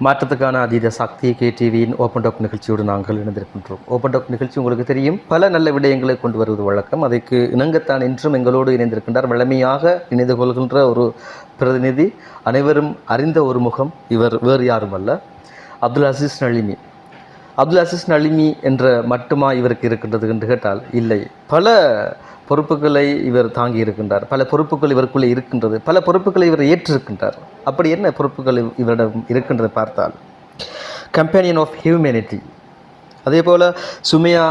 மாற்றத்துக்கான அதீத சக்தி கேடிவியின் open talk நிகழ்ச்சியோடு நாங்கள் இணைந்திருக்கின்றோம். ஓப்பன் டாக் நிகழ்ச்சி உங்களுக்கு தெரியும், பல நல்ல விடயங்களை கொண்டு வருவது வழக்கம். அதற்கு இணங்கத்தான் இன்றும் எங்களோடு இணைந்திருக்கின்றார். வழமையாக இணைந்து கொள்கின்ற ஒரு பிரதிநிதி, அனைவரும் அறிந்த ஒரு முகம். இவர் வேறு யாரும் அல்ல, அப்துல் அசீஸ் நலிமி. அப்துல் அசீஸ் நலிமி என்ற மட்டுமா இவருக்கு இருக்கின்றது என்று கேட்டால் இல்லை. பல பொறுப்புகளை இவர் தாங்கி இருக்கின்றார். பல பொறுப்புகள் இவருக்குள்ளே இருக்கின்றது. பல பொறுப்புகளை இவர் ஏற்றிருக்கின்றார். அப்படி என்ன பொறுப்புகள் இவரிடம் இருக்கின்றது பார்த்தால், கம்பேனியன் ஆஃப் ஹியூமனிட்டி, அதே போல் சுமையா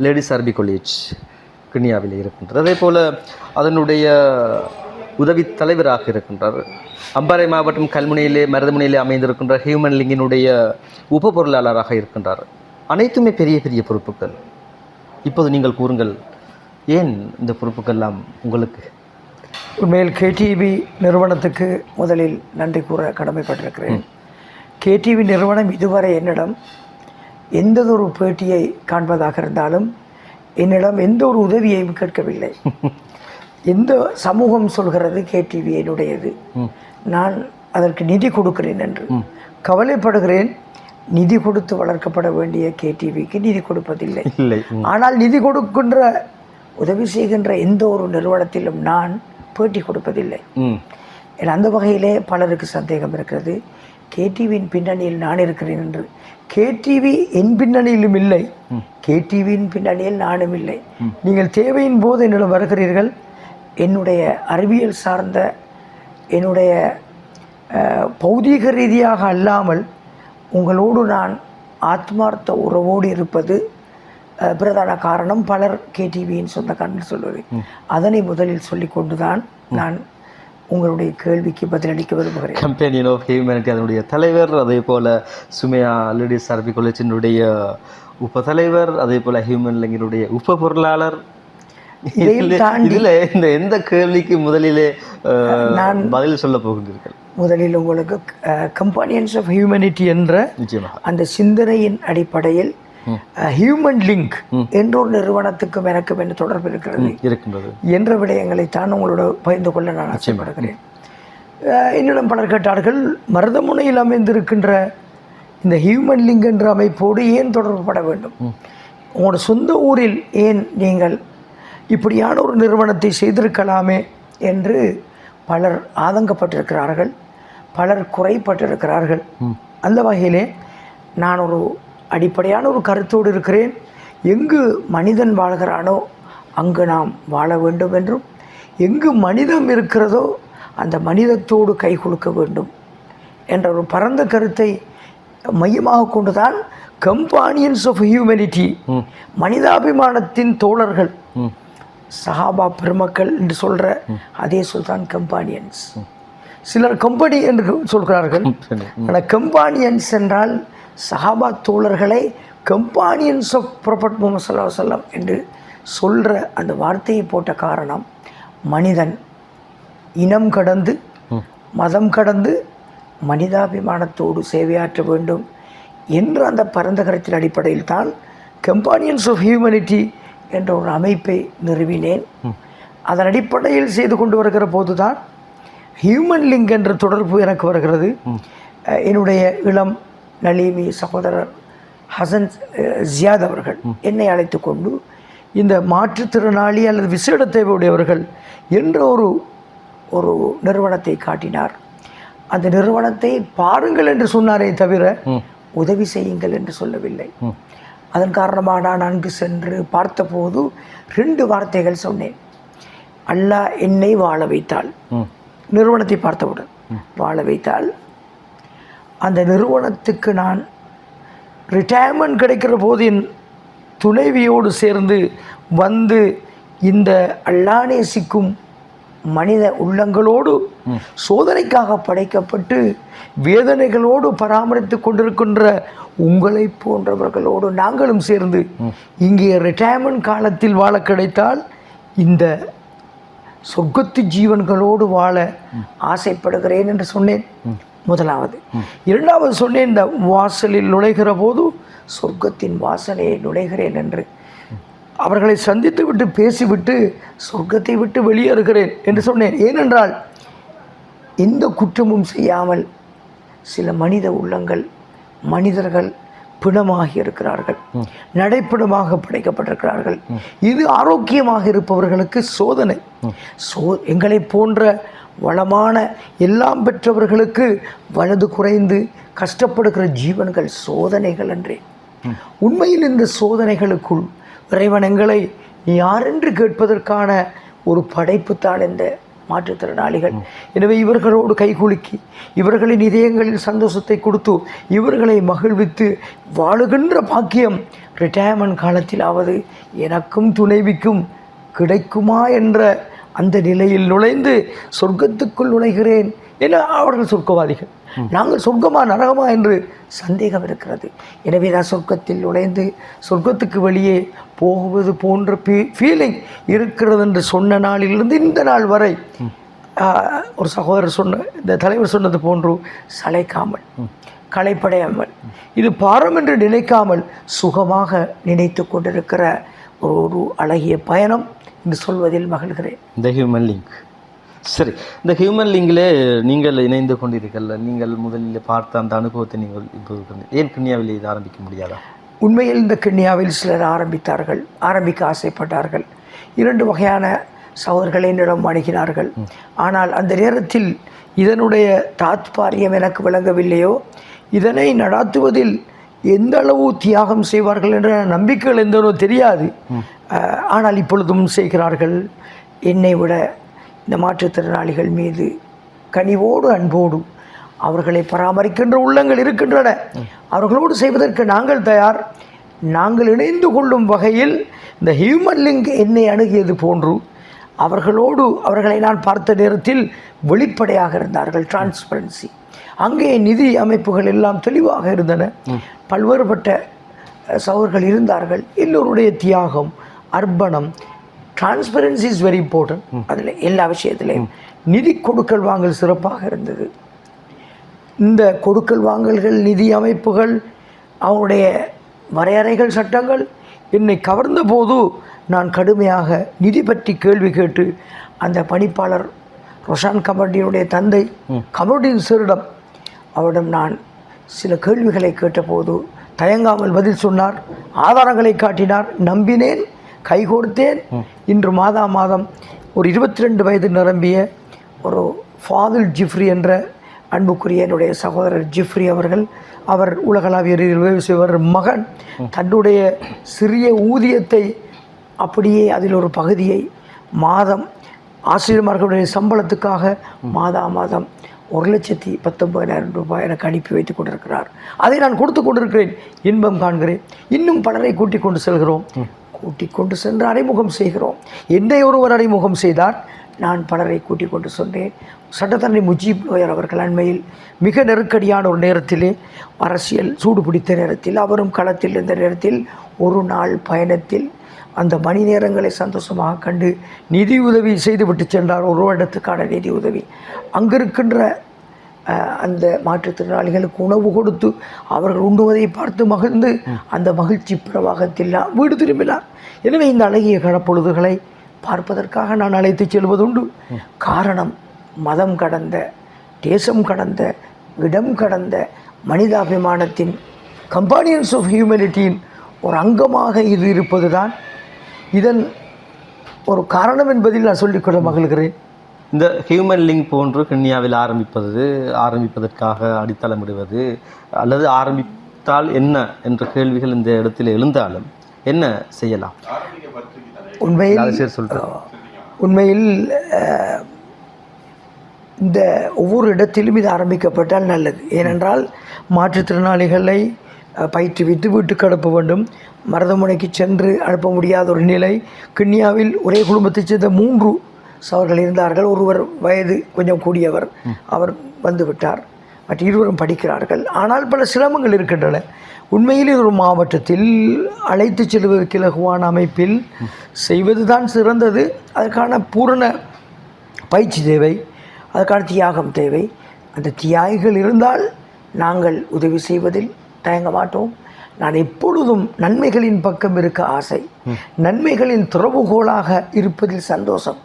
லேடிஸ் அரபி காலேஜ் கிண்ணியாவில் இருக்கின்றது. அதே போல் அதனுடைய உதவி தலைவராக இருக்கின்றார். அம்பாறை மாவட்டம் கல்முனையிலே மருதமுனையிலே அமைந்திருக்கின்ற ஹியூமன் லிங்கினுடைய உப பொருளாளராக இருக்கின்றார். அனைத்துமே பெரிய பெரிய பொறுப்புகள். இப்போது நீங்கள் கூறுங்கள், ஏன் இந்த பொறுப்புக்கெல்லாம் உங்களுக்கு? உண்மையில் கேடிவி நிறுவனத்துக்கு முதலில் நன்றி கூற கடமைப்பட்டிருக்கிறேன். கேடிவி நிறுவனம் இதுவரை என்னிடம் எந்ததொரு பேட்டியை காண்பதாக இருந்தாலும் என்னிடம் எந்த ஒரு உதவியையும் கேட்கவில்லை. எந்த சமூகம் சொல்கிறது கேடிவி என்னுடையது, நான் அதற்கு நிதி கொடுக்கிறேன் என்று கவலைப்படுகிறேன். நிதி கொடுத்து வளர்க்கப்பட வேண்டிய கேடிவிக்கு நிதி கொடுப்பதில்லை. ஆனால் நிதி கொடுக்கின்ற உதவி செய்கின்ற எந்த ஒரு நிறுவனத்திலும் நான் பேட்டி கொடுப்பதில்லை. அந்த வகையிலே பலருக்கு சந்தேகம் இருக்கிறது, கேடிவியின் பின்னணியில் நான் இருக்கிறேன் என்று. கேடிவி என் பின்னணியிலும் இல்லை, கேடிவியின் பின்னணியில் நானும் இல்லை. நீங்கள் தேவையின் போது என்னிடம் வருகிறீர்கள். என்னுடைய அறிவியல் சார்ந்த, என்னுடைய பௌதீக ரீதியாக அல்லாமல் உங்களோடு நான் ஆத்மார்த்த உறவோடு இருப்பது பிரதான காரணம். பலர் கேடிவியின் சொந்தக்காரர்கள் சொல்வது, அதனை முதலில் சொல்லிக்கொண்டு தான் நான் உங்களுடைய கேள்விக்கு பதிலளிக்க விரும்புகிறேன். கம்பேனியன் ஆஃப் ஹியூமனிட்டி அதனுடைய தலைவர், அதே போல் சுமையா லேடிஸ் அரபி காலேஜினுடைய உப தலைவர், அதே போல் ஹியூமன் லிங்கினுடைய உப பொருளாளர். இதில் இந்த எந்த கேள்விக்கு முதலிலே நான் பதில் சொல்ல போகின்றீர்கள்? முதலில் உங்களுக்கு கம்பேனியன்ஸ் ஆஃப் ஹியூமனிட்டி என்ற அந்த சிந்தனையின் அடிப்படையில் ஹியூமன் லிங்க் என்ற ஒரு நிறுவனத்துக்கும் எனக்கும் என்ன தொடர்பு இருக்கிறது என்ற விடயங்களை தான் உங்களோட பகிர்ந்து கொள்ள நான் ஆசைப்படுகிறேன். என்னிடம் பலர் கேட்டார்கள், மருதமுனையில் அமைந்திருக்கின்ற இந்த ஹியூமன் லிங்க் என்ற அமைப்போடு ஏன் தொடர்பு பட வேண்டும், உங்களோட சொந்த ஊரில் ஏன் நீங்கள் இப்படியான ஒரு நிறுவனத்தை செய்திருக்கலாமே என்று பலர் ஆதங்கப்பட்டிருக்கிறார்கள், பலர் குறைப்பட்டிருக்கிறார்கள். அந்த வகையிலே நான் ஒரு அடிப்படையான ஒரு கருத்தோடு இருக்கிறேன். எங்கு மனிதன் வாழ்கிறானோ அங்கு நாம் வாழ வேண்டும் என்றும், எங்கு மனிதம் இருக்கிறதோ அந்த மனிதத்தோடு கை கொடுக்க வேண்டும் என்ற ஒரு பரந்த கருத்தை மையமாக கொண்டுதான் கம்பானியன்ஸ் ஆஃப் ஹியூமனிட்டி, மனிதாபிமானத்தின் தோழர்கள், சஹாபா பெருமக்கள் என்று சொல்கிற அதே சொல்தான் கம்பானியன்ஸ். சிலர் கம்பெனி என்று சொல்கிறார்கள், ஆனால் கம்பானியன்ஸ் என்றால் சஹாபா தோழர்களை கம்பானியன்ஸ் ஆஃப் ப்ராஃபட் முஹம்மது ஸல்லல்லாஹு அலைஹி வஸல்லம் என்று சொல்கிற அந்த வார்த்தையை போட்ட காரணம், மனிதன் இனம் கடந்து மதம் கடந்து மனிதாபிமானத்தோடு சேவையாற்ற வேண்டும் என்ற அந்த பரந்த கருத்தின் அடிப்படையில் தான் கம்பானியன்ஸ் ஆஃப் ஹியூமனிட்டி என்ற ஒரு அமைப்பை நிறுவினேன். அதன் அடிப்படையில் செய்து கொண்டு வருகிற போது தான் ஹியூமன் லிங்க் என்ற தொடர்பு எனக்கு வருகிறது. என்னுடைய இளம் நலீமி சகோதரர் ஹசன் ஜியாத் அவர்கள் என்னை அழைத்து கொண்டு இந்த மாற்றுத்திறனாளி அல்லது விசேட தேவையுடையவர்கள் என்ற ஒரு நிறுவனத்தை காட்டினார். அந்த நிறுவனத்தை பாருங்கள் என்று சொன்னாரே தவிர உதவி செய்யுங்கள் என்று சொல்லவில்லை. அதன் காரணமாக நான் அங்கு சென்று பார்த்தபோது 2 வார்த்தைகள் சொன்னேன். அல்லாஹ் என்னை வாழ வைத்தால், நிறுவனத்தை பார்த்தவுடன் வாழ வைத்தால், அந்த நிறுவனத்துக்கு நான் ரிட்டையர்மெண்ட் கிடைக்கிற போது என் துணைவியோடு சேர்ந்து வந்து இந்த அல்லாஹ் நேசிக்கும் மனித உள்ளங்களோடு சோதனைக்காக படைக்கப்பட்டு வேதனைகளோடு பராமரித்து கொண்டிருக்கின்ற உங்களை போன்றவர்களோடு நாங்களும் சேர்ந்து இங்கே ரிட்டையர்மெண்ட் காலத்தில் வாழ கிடைத்தால் இந்த சொர்க்கத்து ஜீவன்களோடு வாழ ஆசைப்படுகிறேன் என்று சொன்னேன். முதலாவது. இரண்டாவது சொன்னேன், இந்த வாசலில் நுழைகிற போது சொர்க்கத்தின் வாசலையை நுழைகிறேன் என்று. அவர்களை சந்தித்து விட்டு பேசிவிட்டு சொர்க்கத்தை விட்டு வெளியேறுகிறேன் என்று சொன்னேன். ஏனென்றால் எந்த குற்றமும் செய்யாமல் சில மனித உள்ளங்கள் மனிதர்கள் பிணமாகி இருக்கிறார்கள், நடைப்பிணமாக படைக்கப்பட்டிருக்கிறார்கள். இது ஆரோக்கியமாக இருப்பவர்களுக்கு சோதனை. எங்களை போன்ற வளமான எல்லாம் பெற்றவர்களுக்கு வலது குறைந்து கஷ்டப்படுகிற ஜீவன்கள் சோதனைகள் என்றே. உண்மையில் இந்த சோதனைகளுக்குள் இறைவன் எங்களை யாரென்று கேட்பதற்கான ஒரு படைப்புத்தான் இந்த மாற்றுத்திறனாளிகள். எனவே இவர்களோடு கைகுலுக்கி இவர்களின் இதயங்களில் சந்தோஷத்தை கொடுத்து இவர்களை மகிழ்வித்து வாழுகின்ற பாக்கியம் ரிட்டையர்மெண்ட் காலத்திலாவது எனக்கும் துணைவிக்கும் கிடைக்குமா என்ற அந்த நிலையில் நுழைந்து சொர்க்கத்துக்குள் நுழைகிறேன் என அவர்கள் சொர்க்கவாதிகள். நாங்கள் சொர்க்கமா நரகமா என்று சந்தேகம் இருக்கிறது. எனவே நான் சொர்க்கத்தில் நுழைந்து சொர்க்கத்துக்கு வெளியே போகுவது போன்ற ஃபீலிங் இருக்கிறது என்று சொன்ன நாளிலிருந்து இந்த நாள் வரை ஒரு சகோதரர் இந்த தலைவர் சொன்னது போன்று சளைக்காமல் களைப்படையாமல் இது பாரம் என்று நினைக்காமல் சுகமாக நினைத்து கொண்டிருக்கிற ஒரு அழகிய பயணம் என்று சொல்வதில் மகிழ்கிறேன். இந்த ஹியூமன் லிங்க். சரி, இந்த ஹியூமன் லிங்கிலே நீங்கள் இணைந்து கொண்டிருக்கல, நீங்கள் முதலில் பார்த்த அந்த அனுபவத்தை நீங்கள் இப்போ ஏன் கிண்ணியாவில் இது ஆரம்பிக்க முடியாதா? உண்மையில் இந்த கிண்ணியாவில் சிலர் ஆரம்பிக்க ஆசைப்பட்டார்கள். 2 வகையான சகோதரர்கள் என்னிடம் அணுகினார்கள். ஆனால் அந்த நேரத்தில் இதனுடைய தாத்பாரியம் எனக்கு விளங்கவில்லையோ, இதனை நடாத்துவதில் எந்த அளவு தியாகம் செய்வார்கள் என்ற நம்பிக்கைகள் எந்தனோ தெரியாது. ஆனால் இப்பொழுதும் செய்கிறார்கள். என்னை விட இந்த மாற்றுத்திறனாளிகள் மீது கனிவோடு அன்போடு அவர்களை பராமரிக்கின்ற உள்ளங்கள் இருக்கின்றன. அவர்களோடு செய்வதற்கு நாங்கள் தயார். நாங்கள் இணைந்து கொள்ளும் வகையில் இந்த ஹியூமன் லிங்க் என்னை அணுகியது போன்று அவர்களை நான் பார்த்த நேரத்தில் வெளிப்படையாக இருந்தார்கள். டிரான்ஸ்பரன்சி. அங்கே நிதி அமைப்புகள் எல்லாம் தெளிவாக இருந்தன. பல்வேறுபட்ட சகோதரர்கள் இருந்தார்கள். எல்லோருடைய தியாகம், அர்ப்பணம், டிரான்ஸ்பரன்சி இஸ் வெரி இம்பார்ட்டன்ட். அதில் எல்லா விஷயத்திலையும் நிதி கொடுக்கல் வாங்கல் சிறப்பாக இருந்தது. இந்த கொடுக்கல் வாங்கல்கள், நிதி அமைப்புகள், அவருடைய வரையறைகள், சட்டங்கள் என்னை கவர்ந்த போது நான் கடுமையாக நிதி பற்றி கேள்வி கேட்டு அந்த பணிப்பாளர் ரொஷான் கமர்டினுடைய தந்தை கமர்டின் சிறிடம் அவரிடம் நான் சில கேள்விகளை கேட்டபோது தயங்காமல் பதில் சொன்னார். ஆதாரங்களை காட்டினார். நம்பினேன், கை கொடுத்தேன். இன்று மாதம் ஒரு 22 வயது நிரம்பிய ஒரு ஃபாதில் ஜிஃப்ரி என்ற அன்புக்குரிய என்னுடைய சகோதரர் ஜிஃப்ரி அவர் உலகளாவிய உதவி செய்வர் மகன் தன்னுடைய சிறிய ஊதியத்தை அப்படியே அதில் ஒரு பகுதியை மாதம் ஆசிரியர்களுடைய சம்பளத்துக்காக மாதம் 1,19,000 ரூபாய் எனக்கு அனுப்பி வைத்துக் கொண்டிருக்கிறார். அதை நான் கொடுத்து கொண்டிருக்கிறேன், இன்பம் காண்கிறேன். இன்னும் பலரை கூட்டிக் கொண்டு செல்கிறோம், கூட்டிக் கொண்டு சென்று அறிமுகம் செய்கிறோம். என்னை ஒருவர் அறிமுகம் செய்தார், நான் பலரை கூட்டிக் கொண்டு சொன்னேன். சட்டத்தரணி முஜீப் லோயர் அவர்கள் அண்மையில் மிக நெருக்கடியான ஒரு நேரத்திலே, அரசியல் சூடு பிடித்த நேரத்தில், அவரும் களத்தில் இருந்த நேரத்தில், ஒரு நாள் பயணத்தில் அந்த மணி நேரங்களை சந்தோஷமாக கண்டு நிதி உதவி செய்துவிட்டு சென்றார். ஒரு வருடத்துக்கான நிதி உதவி. அங்கிருக்கின்ற அந்த மாற்றுத்திறனாளிகளுக்கு உணவு கொடுத்து அவர்கள் உண்ணுவதை பார்த்து மகிழ்ந்து அந்த மகிழ்ச்சி பிரவாகத்தில் வீடு திரும்பினார். எனவே இந்த அழகிய கணப்பொழுதுகளை பார்ப்பதற்காக நான் அழைத்து செல்வதுண்டு. காரணம், மதம் கடந்த, தேசம் கடந்த, இடம் கடந்த மனிதாபிமானத்தின், கம்பானியன்ஸ் ஆஃப் ஹியூமனிட்டியின் ஒரு அங்கமாக இது இருப்பது தான் இதன் ஒரு காரணம் என்பதில் நான் சொல்லிக்கொள்ள மகிழ்கிறேன். இந்த ஹியூமன் லிங்க் போன்று கிண்ணியாவில் ஆரம்பிப்பதற்காக அடித்தளமிடுவது அல்லது ஆரம்பித்தால் என்ன என்ற கேள்விகள் இந்த இடத்தில் எழுந்தாலும் என்ன செய்யலாம்? உண்மையில் இந்த ஒவ்வொரு இடத்திலும் இது ஆரம்பிக்கப்பட்டால் நல்லது. ஏனென்றால் மாற்றுத்திறனாளிகளை பயிற்றுவித்து வீட்டுக்கு அனுப்ப வேண்டும். மருதமுனைக்கு சென்று அனுப்ப முடியாத ஒரு நிலை. கிண்ணியாவில் ஒரே குடும்பத்தைச் சேர்ந்த 3 சகோதரர்கள் இருந்தார்கள். ஒருவர் வயது கொஞ்சம் கூடியவர், அவர் வந்துவிட்டார். மற்ற 2 படிக்கிறார்கள். ஆனால் பல சிரமங்கள் இருக்கின்றன. உண்மையில் ஒரு மாவட்டத்தில் அழைத்து செல்வதற்கு இலகுவான அமைப்பில் செய்வது தான் சிறந்தது. அதற்கான பூரண பயிற்சி தேவை, அதற்கான தியாகம் தேவை. அந்த தியாகிகள் இருந்தால் நாங்கள் உதவி செய்வதில் தயங்க மாட்டோம். நான் எப்பொழுதும் நன்மைகளின் பக்கம் இருக்க ஆசை, நன்மைகளின் துறவுகோலாக இருப்பதில் சந்தோஷம்.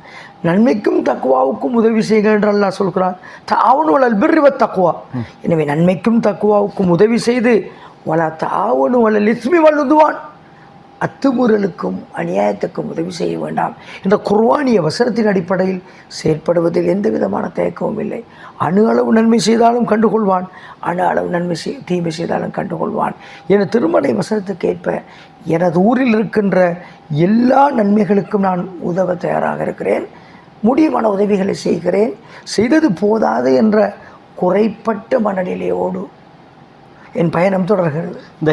நன்மைக்கும் தக்குவாவுக்கும் உதவி செய்க என்று அல்லாஹ் சொல்கிறான். தாவணுவல் பிர்ரி வத் தக்குவா. எனவே நன்மைக்கும் தக்குவாவுக்கும் உதவி செய்து வலா தாவணுவல் இஸ்மி வல் உத்வான், அத்துமுறலுக்கும் அநியாயத்துக்கும் உதவி செய்ய வேண்டாம் என்ற குர்ஆனிய வசனத்தின் அடிப்படையில் செயற்படுவதில் எந்த விதமான தயக்கமும் இல்லை. அணு அளவு நன்மை செய்தாலும் கண்டுகொள்வான், அணு அளவு தீமை செய்தாலும் கண்டுகொள்வான் என திருமலை வசனத்துக்கு ஏற்ப எனது ஊரில் இருக்கின்ற எல்லா நன்மைகளுக்கும் நான் உதவ தயாராக இருக்கிறேன். முடியுமான உதவிகளை செய்கிறேன். செய்தது போதாது என்ற குறைப்பட்ட மனநிலையோடு என் பயணம் தொடர்கிறது. இந்த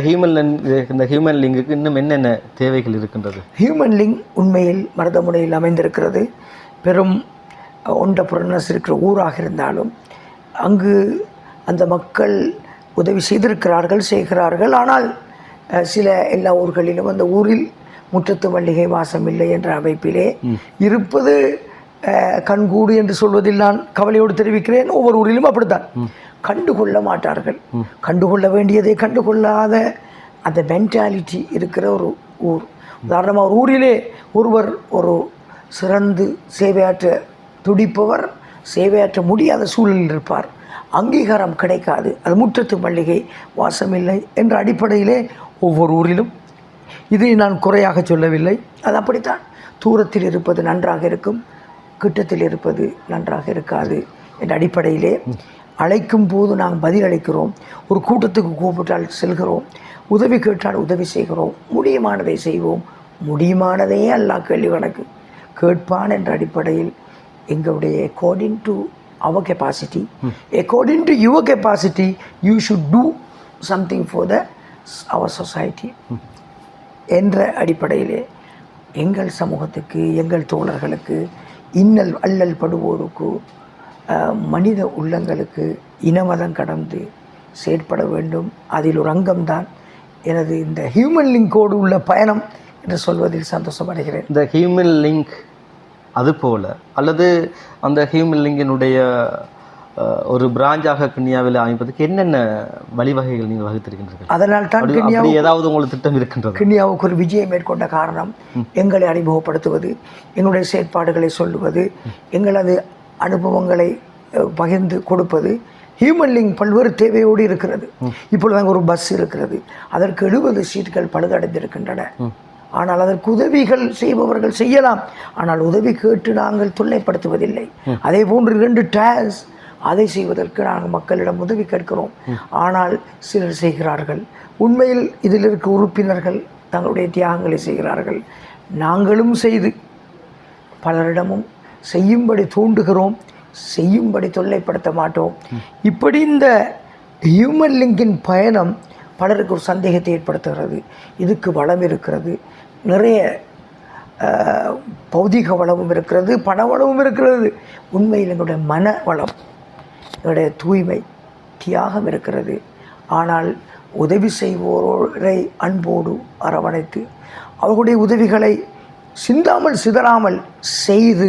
ஹியூமன் லிங்குக்கு இன்னும் என்னென்ன தேவைகள் இருக்கின்றது? ஹியூமன் லிங்க் உண்மையில் மருதமுனையில் அமைந்திருக்கிறது. பெரும் ஒன்றப்புறனஸ் இருக்கிற ஊராக இருந்தாலும் அங்கு அந்த மக்கள் உதவி செய்கிறார்கள். ஆனால் சில எல்லா ஊர்களிலும் அந்த ஊரில் முற்றத்து மல்லிகை வாசம் இல்லை என்ற அமைப்பிலே இருப்பது கண்கூடு என்று சொல்வதில் நான் கவலையோடு தெரிவிக்கிறேன். ஒவ்வொரு ஊரிலும் அப்படித்தான். கண்டுகொள்ள மாட்டார்கள். கண்டுகொள்ள வேண்டியதை கண்டுகொள்ளாத அந்த மென்டாலிட்டி இருக்கிற ஒரு ஊர். உதாரணமாக ஒரு ஊரிலே ஒருவர் ஒரு சிறந்து சேவையாற்ற துடிப்பவர் சேவையாற்ற முடியாத சூழலில் இருப்பார். அங்கீகாரம் கிடைக்காது. அது முற்றத்து மல்லிகை வாசமில்லை என்ற அடிப்படையிலே ஒவ்வொரு ஊரிலும், இதை நான் குறையாக சொல்லவில்லை, அது அப்படித்தான். தூரத்தில் இருப்பது நன்றாக இருக்கும், கிட்டத்தில் இருப்பது நன்றாக இருக்காது என்ற அடிப்படையிலே அழைக்கும் போது நாம் பதில் அளிக்கிறோம். ஒரு கூட்டத்துக்கு கூப்பிட்டால் செல்கிறோம். உதவி கேட்டால் உதவி செய்கிறோம். முடியுமானதை செய்வோம். முடியுமானதையே அல்லாஹ் கேள்வி கணக்கு கேட்பான் என்ற அடிப்படையில் எங்களுடைய according to our capacity, according to your capacity, you should do something for our society என்ற அடிப்படையிலே எங்கள் சமூகத்துக்கு, எங்கள் தோழர்களுக்கு, இன்னல் அல்லல் படுவோருக்கு, மனித உள்ளங்களுக்கு இனமதம் கடந்து செயற்பட வேண்டும். அதில் ஒரு அங்கம்தான் எனது இந்த ஹியூமன் லிங்கோடு உள்ள பயணம் என்று சொல்வதில் சந்தோஷம் அடைகிறேன். இந்த ஹியூமன் லிங்க் அதுபோல் அல்லது அந்த ஹியூமன் லிங்கினுடைய ஒரு பிராஞ்சாக கிண்ணியாவில் அமைப்பதற்கு என்னென்ன வழிவகைகள் நீங்கள் வகுத்திருக்கின்றீர்கள்? அதனால் தான் ஏதாவது உங்களுக்கு திட்டம் இருக்கின்றது? கிண்ணியாவுக்கு ஒரு விஜயம் மேற்கொண்ட காரணம் எங்களை அறிமுகப்படுத்துவது, எங்களுடைய செயற்பாடுகளை சொல்லுவது, எங்களது அனுபவங்களை பகிர்ந்து கொடுப்பது. ஹியூமன் லிங்க் பல்வேறு தேவையோடு இருக்கிறது. இப்பொழுது அங்கே ஒரு பஸ் இருக்கிறது. அதற்கு 70 சீட்டுகள் பழுதடைந்திருக்கின்றன. ஆனால் அதற்கு உதவிகள் செய்பவர்கள் செய்யலாம். ஆனால் உதவி கேட்டு நாங்கள் தொல்லைப்படுத்துவதில்லை. அதே போன்று 2 டயர்ஸ், அதை செய்வதற்கு நாங்கள் மக்களிடம் உதவி கேட்கிறோம். ஆனால் சிலர் செய்கிறார்கள். உண்மையில் இதில் இருக்க உறுப்பினர்கள் தங்களுடைய தியாகங்களை செய்கிறார்கள். நாங்களும் செய்து பலரிடமும் செய்யும்படி தூண்டுகிறோம், செய்யும்படி தொல்லைப்படுத்த மாட்டோம். இப்படி இந்த ஹியூமன் லிங்கின் பயணம் பலருக்கு ஒரு சந்தேகத்தை ஏற்படுத்துகிறது. இதுக்கு வளம் இருக்கிறது, நிறைய பௌதிக வளமும் இருக்கிறது, பண வளமும் இருக்கிறது. உண்மையில் எங்களுடைய மன வளம், எங்களுடைய தூய்மை, தியாகம் இருக்கிறது. ஆனால் உதவி செய்வோரை அன்போடு அரவணைத்து அவர்களுடைய உதவிகளை சிந்தாமல் சிதறாமல் செய்து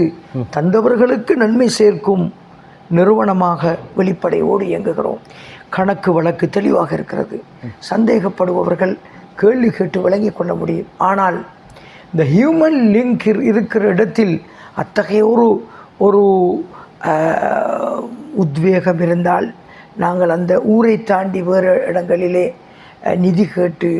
தந்தவர்களுக்கு நன்மை சேர்க்கும் நிறுவனமாக வெளிப்படையோடு இயங்குகிறோம். கணக்கு வழக்கு தெளிவாக இருக்கிறது. சந்தேகப்படுபவர்கள் கேள்வி கேட்டு விளங்கி கொள்ள முடியும். ஆனால் இந்த ஹியூமன் லிங்க் இருக்கிற இடத்தில் அத்தகைய ஒரு உத்வேகம் இருந்தால் நாங்கள் அந்த ஊரை தாண்டி வேறு இடங்களிலே நிதி கேட்டு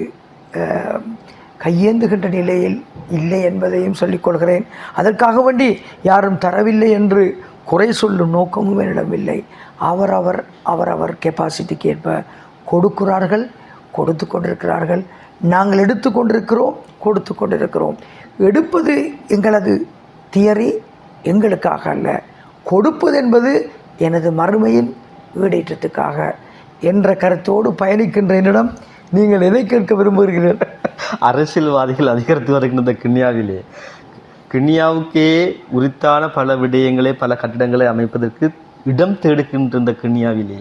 கையேந்துகின்ற நிலையில் இல்லை என்பதையும் சொல்லிக்கொள்கிறேன். அதற்காக வேண்டி யாரும் தரவில்லை என்று குறை சொல்லும் நோக்கமும் என்னிடம் இல்லை. அவரவர் கெப்பாசிட்டிக்கு ஏற்ப கொடுக்கிறார்கள், கொடுத்து கொண்டிருக்கிறார்கள். நாங்கள் எடுத்து கொண்டிருக்கிறோம், கொடுத்து கொண்டிருக்கிறோம். எடுப்பது எங்களது தியரி, எங்களுக்காக அல்ல. கொடுப்பது என்பது எனது மறுமையின் ஈடேற்றத்துக்காக என்ற கருத்தோடு பயணிக்கின்ற என்னிடம் நீங்கள் எதை கேட்க விரும்புகிறீர்கள்? அரசியல்வாதிகள் அதிகரித்து வருகின்ற கிண்ணியாவிலே கிண்ணியாவுக்கே உரித்தான பல விடயங்களை, பல கட்டிடங்களை அமைப்பதற்கு இடம் தேடுகின்ற இந்த கிண்ணியாவிலே,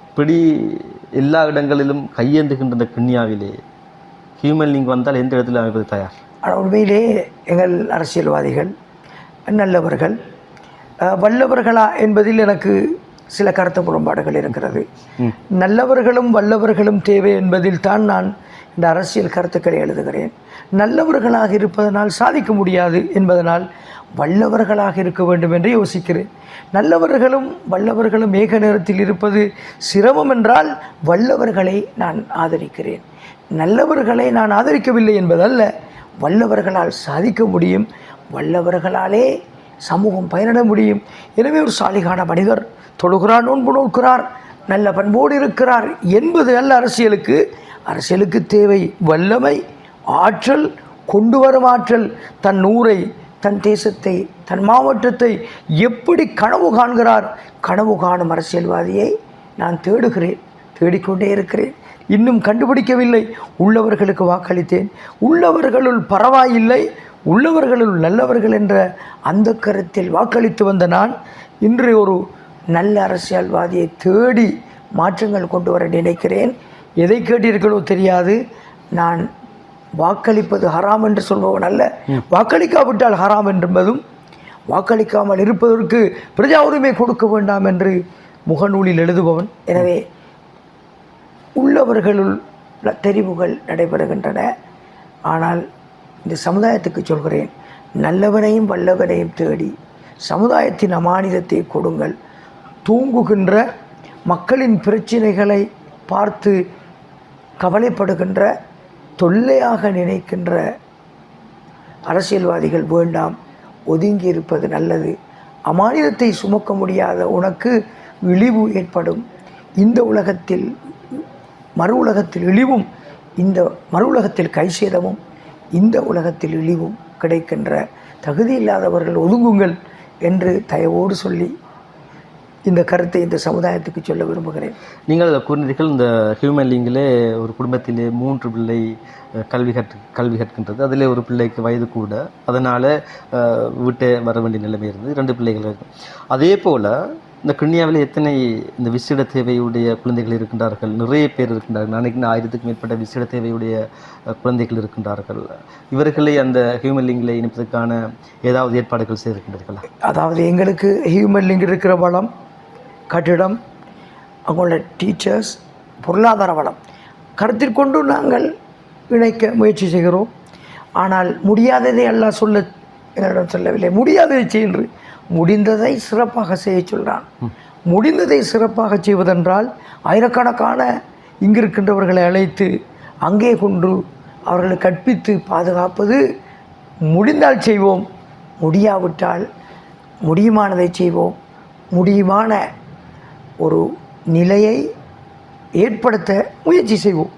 இப்படி எல்லா இடங்களிலும் கையேந்துகின்ற இந்த கிண்ணியாவிலே ஹியூமன் லிங்க் வந்தால் எந்த இடத்துல அமைப்பது தயார்? ஆனால் உண்மையிலே எங்கள் அரசியல்வாதிகள் நல்லவர்கள், வல்லவர்களா என்பதில் எனக்கு சில கருத்து முரண்பாடுகள் இருக்கிறது. நல்லவர்களும் வல்லவர்களும் தேவை என்பதில் தான் நான் இந்த அரசியல் கருத்துக்களை எழுதுகிறேன். நல்லவர்களாக இருப்பதனால் சாதிக்க முடியாது என்பதனால் வல்லவர்களாக இருக்க வேண்டும் என்று யோசிக்கிறேன். நல்லவர்களும் வல்லவர்களும் ஏக நேரத்தில் இருப்பது சிரமம் என்றால் வல்லவர்களை நான் ஆதரிக்கிறேன். நல்லவர்களை நான் ஆதரிக்கவில்லை என்பதல்ல, வல்லவர்களால் சாதிக்க முடியும், வல்லவர்களாலே சமூகம் பயனிட முடியும். எனவே ஒரு சாலிகான மனிதர் தொழுகிறார், நோன்பு நோக்கிறார், நல்ல பண்போடு இருக்கிறார் என்பது அல்ல அரசியலுக்கு. அரசியலுக்கு தேவை வல்லமை, ஆற்றல், கொண்டு வரும் ஆற்றல். தன் ஊரை, தன் தேசத்தை, தன் மாவட்டத்தை எப்படி கனவு காண்கிறார், கனவு காணும் அரசியல்வாதியை நான் தேடுகிறேன், தேடிக்கொண்டே இருக்கிறேன். இன்னும் கண்டுபிடிக்கவில்லை. உள்ளவர்களுக்கு வாக்களித்தேன். உள்ளவர்களுள் பரவாயில்லை, உள்ளவர்களுள் நல்லவர்கள் என்ற அந்த கருத்தில் வாக்களித்து வந்த நான் இன்று ஒரு நல்ல அரசியல்வாதியை தேடி மாற்றங்கள் கொண்டு வர நினைக்கிறேன். எதை கேட்டீர்களோ தெரியாது. நான் வாக்களிப்பது ஹராம் என்று சொல்பவன் அல்ல. வாக்களிக்காவிட்டால் ஹராம் என்பதும், வாக்களிக்காமல் இருப்பதற்கு பிரஜா உரிமை கொடுக்க வேண்டாம் என்று முகநூலில் எழுதுபவன். எனவே உள்ளவர்களுள் தெரிவுகள் நடைபெறுகின்றன. ஆனால் இந்த சமுதாயத்துக்கு சொல்கிறேன், நல்லவனையும் வல்லவனையும் தேடி சமுதாயத்தின் அமானிதத்தை கொடுங்கள். தூங்குகின்ற மக்களின் பிரச்சனைகளை பார்த்து கவலைப்படுகின்ற, தொல்லையாக நினைக்கின்ற அரசியல்வாதிகள் வேண்டாம், ஒதுங்கி இருப்பது நல்லது. அமானிதத்தை சுமக்க முடியாத உனக்கு இழிவு ஏற்படும். இந்த உலகத்தில் மறு உலகத்தில் இழிவும், இந்த மறு உலகத்தில் கைசேதமும், இந்த உலகத்தில் இழிவும் கிடைக்கின்ற தகுதி இல்லாதவர்கள் ஒதுங்குங்கள் என்று தயவோடு சொல்லி இந்த கருத்தை இந்த சமுதாயத்துக்கு சொல்ல விரும்புகிறேன். நீங்கள் கூறினீர்கள், இந்த ஹியூமன் லிங்கிலே ஒரு குடும்பத்திலே 3 பிள்ளை கல்வி கற்கின்றது. அதில் ஒரு பிள்ளைக்கு வயது கூட, அதனால் வீட்டை வர வேண்டிய நிலைமை இருந்து 2 பிள்ளைகள் இருக்கும். அதே போல் இந்த கிண்ணியாவில் எத்தனை இந்த விசேட தேவையுடைய குழந்தைகள் இருக்கின்றார்கள், நிறைய பேர் இருக்கின்றார்கள். நாளைக்கு 1000க்கும் மேற்பட்ட விசேட தேவையுடைய குழந்தைகள் இருக்கின்றார்கள். இவர்களை அந்த ஹியூமன் லிங்கில் இணைப்பதற்கான ஏதாவது ஏற்பாடுகள் செய்திருக்கின்றீர்களா? அதாவது எங்களுக்கு ஹியூமன் லிங்க் இருக்கிற வளம், கட்டிடம், அவங்களோட டீச்சர்ஸ், பொருளாதார வளம் கருத்தில் கொண்டு நாங்கள் இணைக்க முயற்சி செய்கிறோம். ஆனால் முடியாததை எல்லாம் சொல்ல எங்களிடம் சொல்லவில்லை. முடியாததை செய்ன்று முடிந்ததை சிறப்பாக செய்ய சொல்கிறான். முடிந்ததை சிறப்பாக செய்வதென்றால் ஆயிரக்கணக்கான இங்கிருக்கின்றவர்களை அழைத்து அங்கே கொண்டு அவர்களை கற்பித்து பாதுகாப்பது. முடிந்தால் செய்வோம், முடியாவிட்டால் முடியுமானதை செய்வோம். முடியுமான ஒரு நிலையை ஏற்படுத்த முயற்சி செய்வோம்.